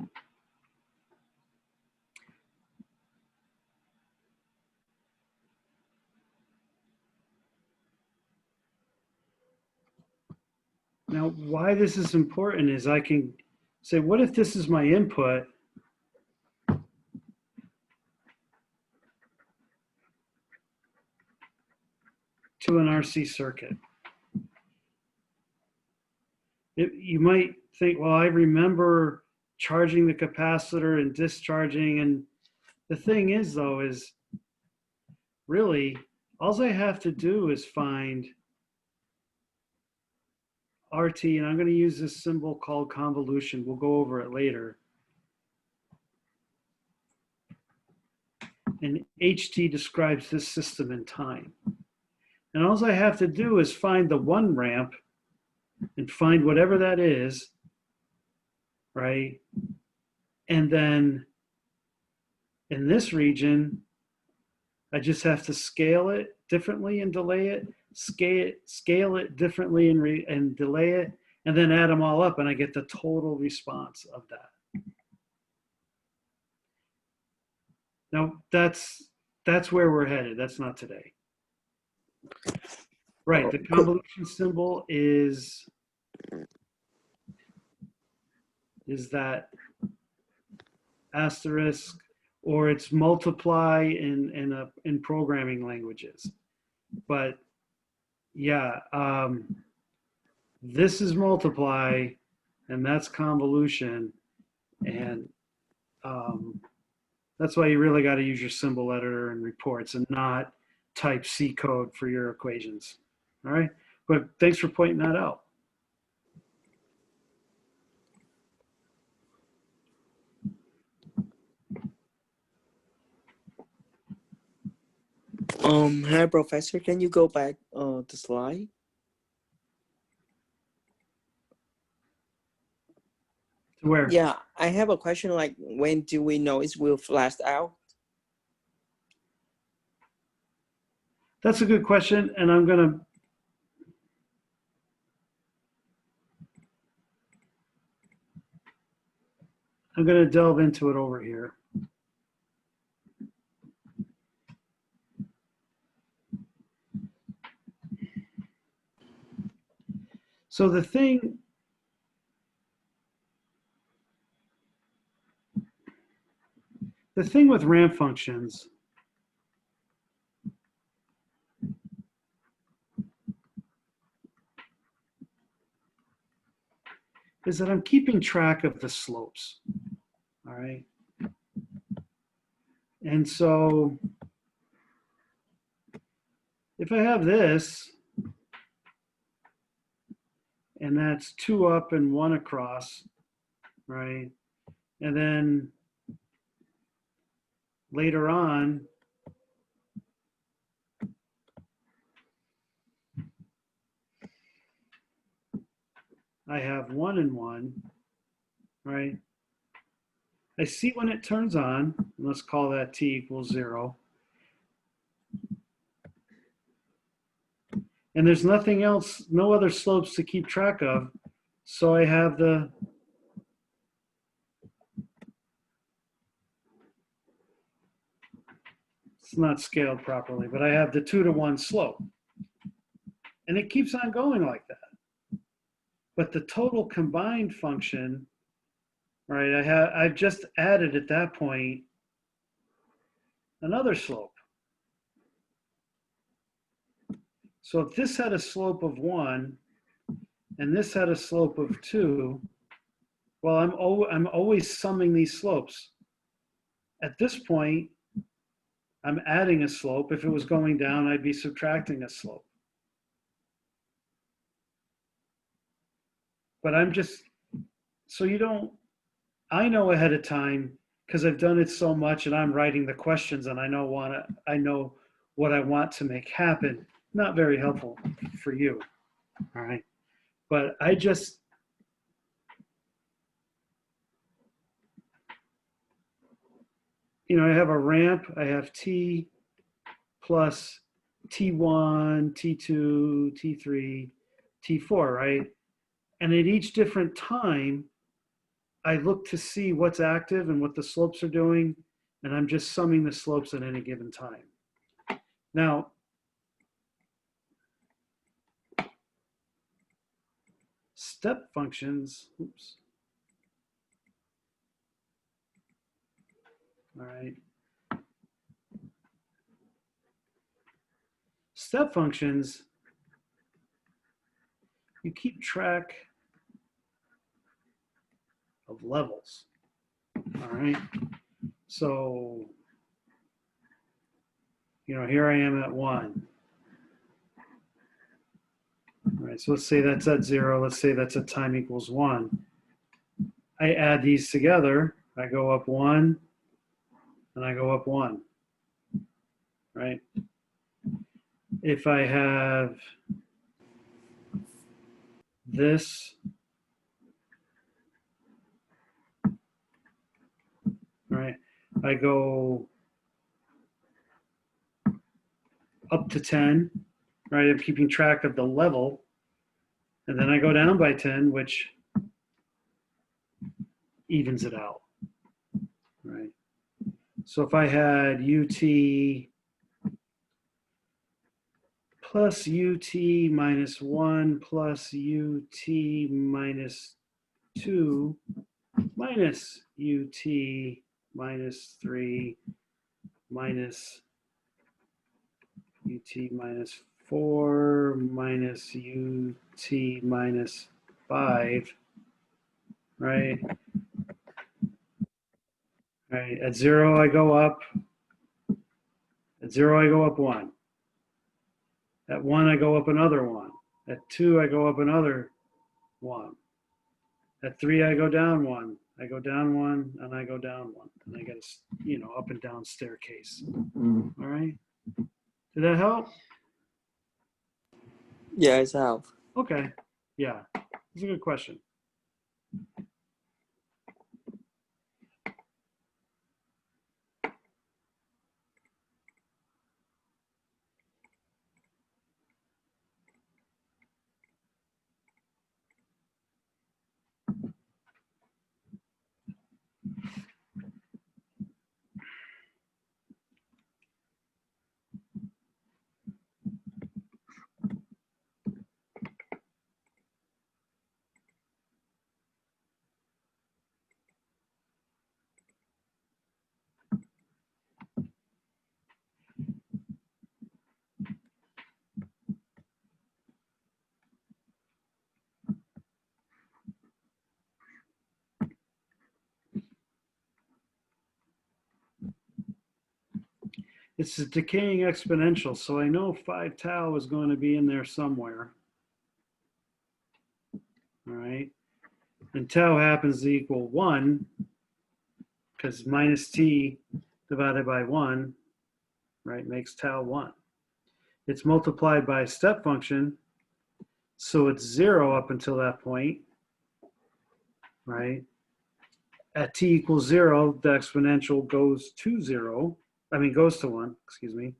Now, why this is important is I can say, what if this is my input? To an RC circuit. You might think, well, I remember charging the capacitor and discharging. And the thing is, though, is really all I have to do is find RT, and I'm going to use this symbol called convolution. We'll go over it later. And HT describes this system in time. And all I have to do is find the one ramp and find whatever that is, right? And then in this region, I just have to scale it differently and delay it, scale it differently and delay it, and then add them all up, and I get the total response of that. Now, that's where we're headed. That's not today. Right, the convolution symbol is that asterisk, or it's multiply in programming languages. But yeah, this is multiply, and that's convolution, and that's why you really got to use your symbol editor and reports and not type C code for your equations. All right, but thanks for pointing that out. Hi, Professor. Can you go back the slide? To where? Yeah, I have a question. Like, when do we know it will flash out? That's a good question, and I'm gonna delve into it over here. So the thing with ramp functions is that I'm keeping track of the slopes, all right? And so if I have this, and that's 2 up and 1 across, right? And then later on, I have 1 and 1, right? I see when it turns on, let's call that t equals 0. And there's nothing else, no other slopes to keep track of. So I have it's not scaled properly, but I have the 2-to-1 slope. And it keeps on going like that. But the total combined function, right, I've just added at that point another slope. So if this had a slope of 1 and this had a slope of 2, well, I'm always summing these slopes. At this point, I'm adding a slope. If it was going down, I'd be subtracting a slope. But I'm just, so you don't, I know ahead of time because I've done it so much and I'm writing the questions and I know what I want to make happen. Not very helpful for you, all right? But I just, I have a ramp, I have t plus t1, t2, t3, t4, right? And at each different time, I look to see what's active and what the slopes are doing, and I'm just summing the slopes at any given time. Now, step functions, oops. All right. Step functions, you keep track of levels. All right. So, here I am at 1. All right, so let's say that's at 0. Let's say that's at time equals 1. I add these together. I go up 1, and I go up 1. Right? If I have this, right, I go up to 10, right? I'm keeping track of the level. And then I go down by 10, which evens it out, right? So if I had UT plus UT minus 1 plus UT minus 2 minus UT minus 3 minus UT minus 4 minus UT minus 5, right? Right, at 0 I go up, at 0 I go up 1. At 1 I go up another 1. At 2 I go up another 1. At 3 I go down 1. I go down 1 and I go down 1. And I get a, up and down staircase. All right. Did that help? Yeah, it's help. Okay. Yeah. It's a good question. It's a decaying exponential, so I know 5 tau is going to be in there somewhere. All right. And tau happens to equal 1 because minus t divided by 1, right, makes tau 1. It's multiplied by a step function, so it's 0 up until that point, right? At t equals 0, the exponential goes to 0. Goes to 1, excuse me.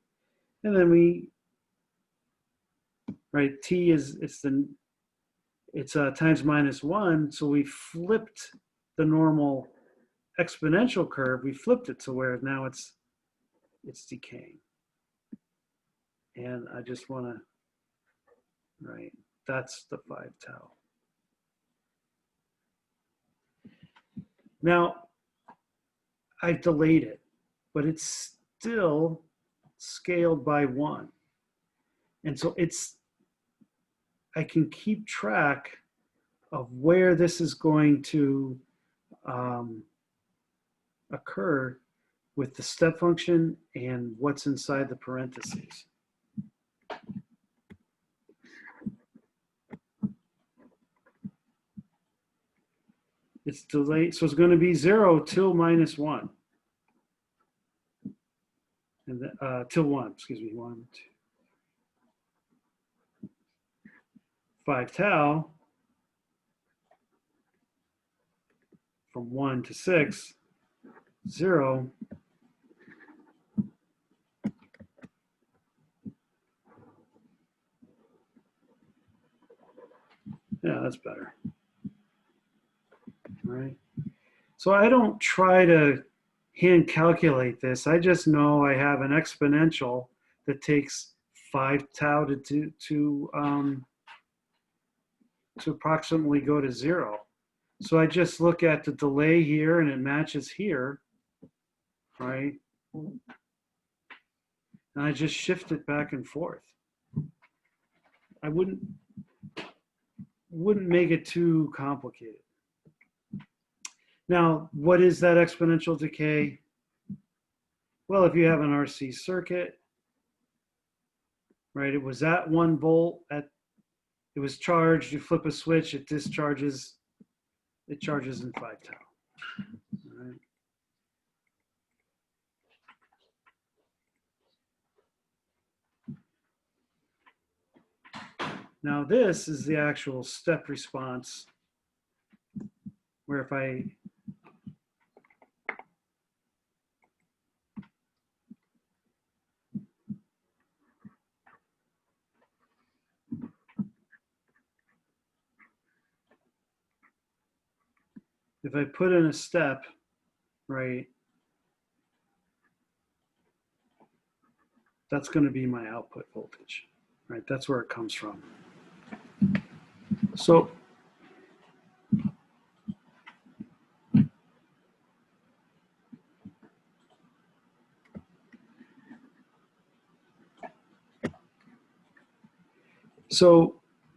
And then right, t is, it's times minus 1, so we flipped the normal exponential curve. We flipped it to where now it's decaying. And I just want to, right, that's the 5 tau. Now, I've delayed it, but it's still scaled by 1. And so I can keep track of where this is going to occur with the step function and what's inside the parentheses. It's delayed, so it's going to be 0 till minus 1. And till 1, excuse me, 1, 2. 5 tau from 1 to 6, 0, Yeah, that's better. All right. So I don't try to hand calculate this. I just know I have an exponential that takes 5 tau to approximately go to 0. So I just look at the delay here and it matches here, right? And I just shift it back and forth. I wouldn't make it too complicated. Now, what is that exponential decay? Well, if you have an RC circuit, right, it was at 1 volt, it was charged, you flip a switch, it discharges, it charges in 5 tau. All right. Now this is the actual step response, where if I put in a step, right, that's going to be my output voltage, right? That's where it comes from. So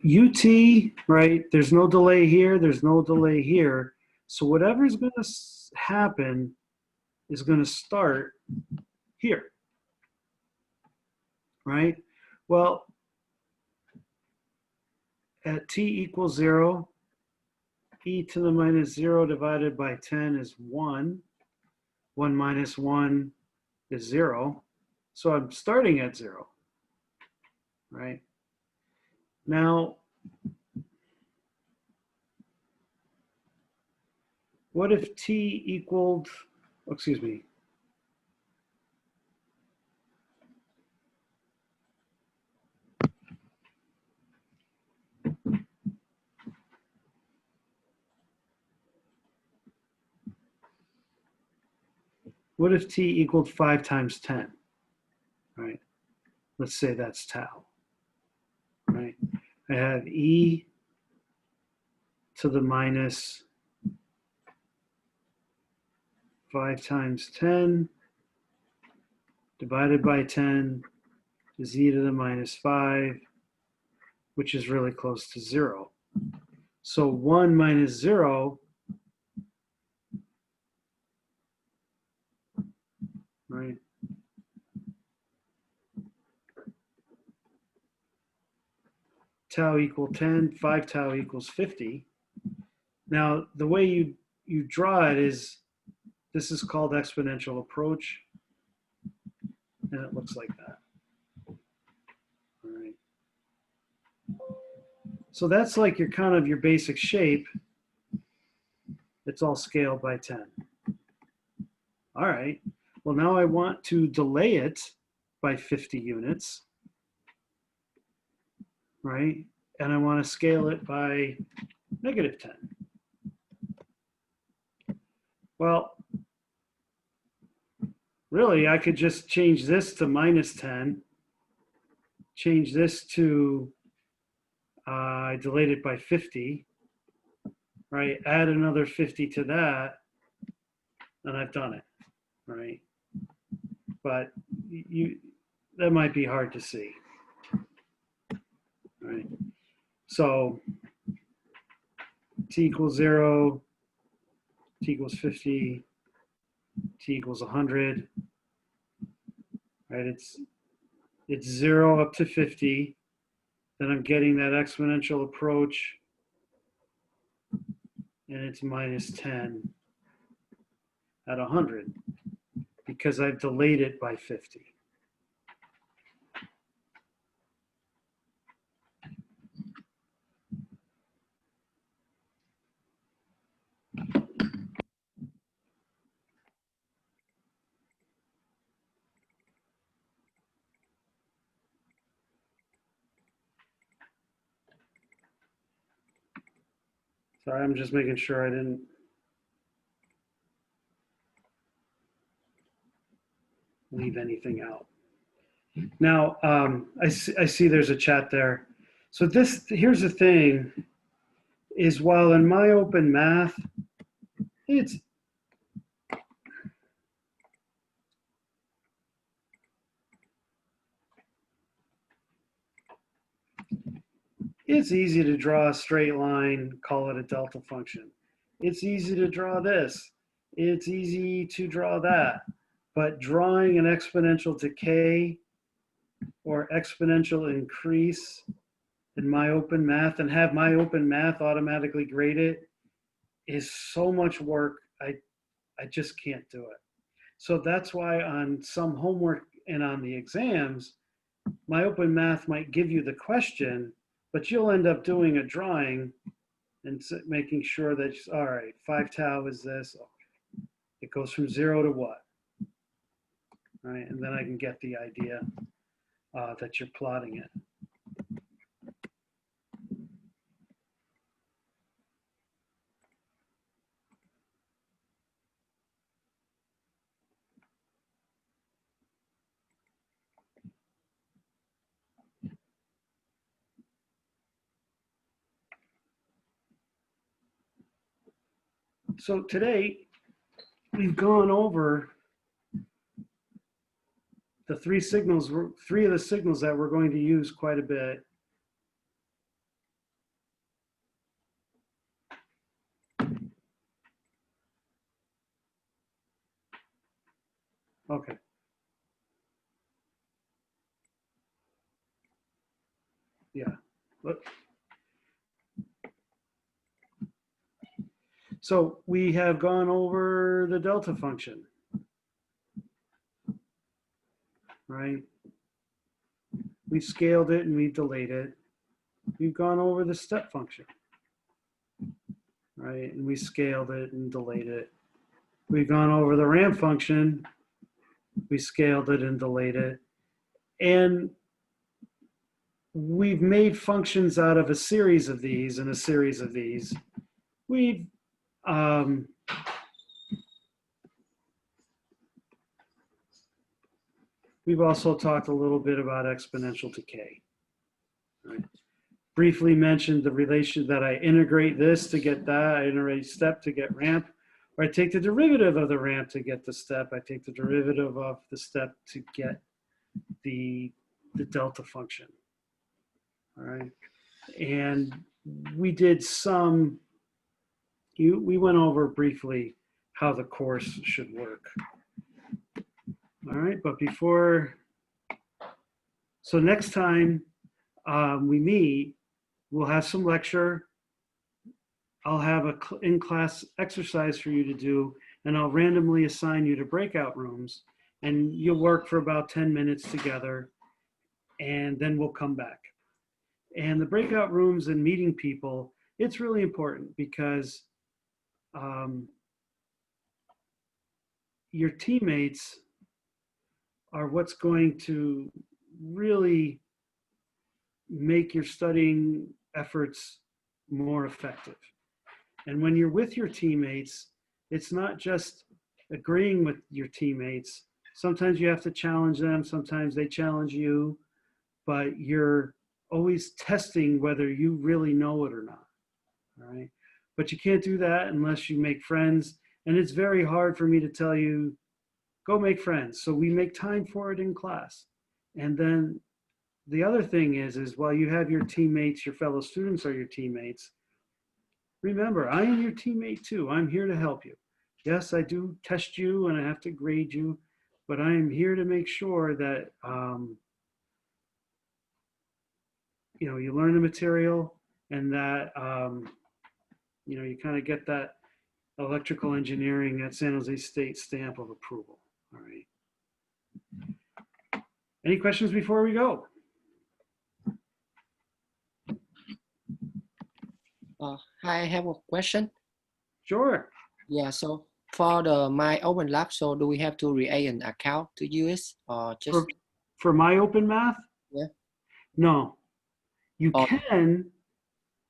UT, right, there's no delay here, there's no delay here. So whatever's going to happen is going to start here, right? Well, at t equals 0, e to the minus 0 divided by 10 is 1. 1 minus 1 is 0. So I'm starting at 0, right? Now, what if t equaled, excuse me, what if t equaled 5 times 10, right? Let's say that's tau, right? I have e to the minus 5 times 10 divided by 10 is e to the minus 5, which is really close to 0. So 1 minus 0, right? Tau equal 10, 5 tau equals 50. Now, the way you draw it is, this is called exponential approach, and it looks like that. All right. So that's like your kind of your basic shape. It's all scaled by 10. All right. Well, now I want to delay it by 50 units, right? And I want to scale it by negative 10. Well, really, I could just change this to minus 10, change this to, I delayed it by 50, right? Add another 50 to that, and I've done it, right? But that might be hard to see, right? So t equals 0, t equals 50, t equals 100, right? It's 0 up to 50. Then I'm getting that exponential approach, and it's minus 10 at 100 because I've delayed it by 50. Sorry, I'm just making sure I didn't. Leave anything out. Now, I see there's a chat there. So here's the thing, is while in my open math, it's easy to draw a straight line, call it a delta function. It's easy to draw this. It's easy to draw that. But drawing an exponential decay or exponential increase in my open math and have my open math automatically grade it is so much work. I just can't do it. So that's why on some homework and on the exams, my open math might give you the question, but you'll end up doing a drawing and making sure that, all right, 5 tau is this. Okay. It goes from 0 to what? All right, and then I can get the idea that you're plotting it. So today, we've gone over the three of the signals that we're going to use quite a bit. Okay. Yeah. Look. So we have gone over the delta function, right? We've scaled it and we've delayed it. We've gone over the step function, right? And we scaled it and delayed it. We've gone over the ramp function. We scaled it and delayed it. And we've made functions out of a series of these and a series of these. We've also talked a little bit about exponential decay. Right? Briefly mentioned the relation that I integrate this to get that, I integrate step to get ramp, or I take the derivative of the ramp to get the step, I take the derivative of the step to get the delta function. All right, and we did some, we went over briefly how the course should work. All right, but so next time we meet, we'll have some lecture. I'll have a in-class exercise for you to do, and I'll randomly assign you to breakout rooms, and you'll work for about 10 minutes together, and then we'll come back. And the breakout rooms and meeting people, it's really important because your teammates are what's going to really make your studying efforts more effective. And when you're with your teammates, it's not just agreeing with your teammates. Sometimes you have to challenge them, sometimes they challenge you, but you're always testing whether you really know it or not, all right? But you can't do that unless you make friends. And it's very hard for me to tell you, go make friends. So we make time for it in class. And then the other thing is while you have your teammates, your fellow students are your teammates, remember, I am your teammate too. I'm here to help you. Yes, I do test you and I have to grade you, but I am here to make sure that you learn the material and that you kind of get that electrical engineering at San Jose State stamp of approval. All right. Any questions before we go? I have a question. Sure. Yeah, so for my open lab, so do we have to create an account to use or just for my open math? Yeah. No. You can,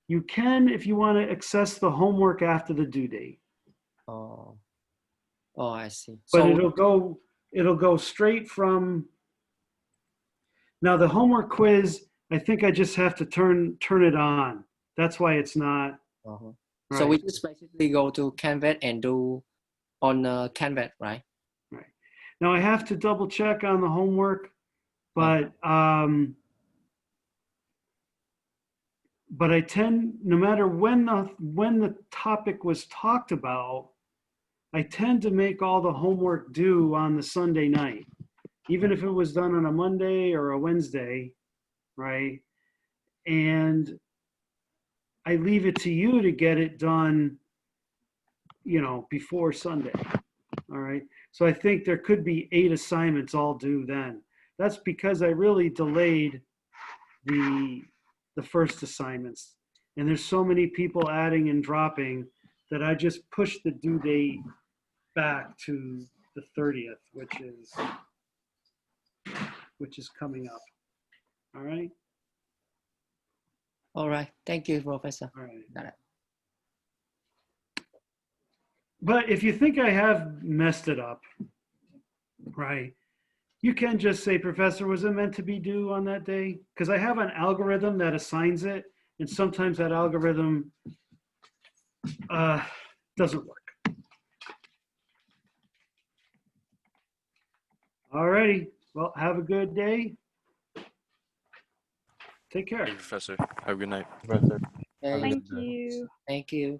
You can if you want to access the homework after the due date, Oh, oh, I see. but So, it'll go straight from. Now the homework quiz, I think I just have to turn it on. That's why it's not. uh-huh. Right. So we just basically go to Canvas and do on Canvas, right? Right. Now I have to double check on the homework, but I tend, no matter when the topic was talked about, I tend to make all the homework due on the Sunday night, even if it was done on a Monday or a Wednesday, right? And I leave it to you to get it done, before Sunday. All right. So I think there could be 8 assignments all due then. That's because I really delayed the first assignments. And there's so many people adding and dropping that I just pushed the due date back to the 30th, which is coming up. All right. All right. Thank you, Professor. All right. Got it. But if you think I have messed it up, right, you can just say, Professor, was it meant to be due on that day? Because I have an algorithm that assigns it, and sometimes that algorithm doesn't work. All righty. Well, have a good day. Take care. Thank you, Professor. Have a good night. Professor. Okay. Thank you. Thank you.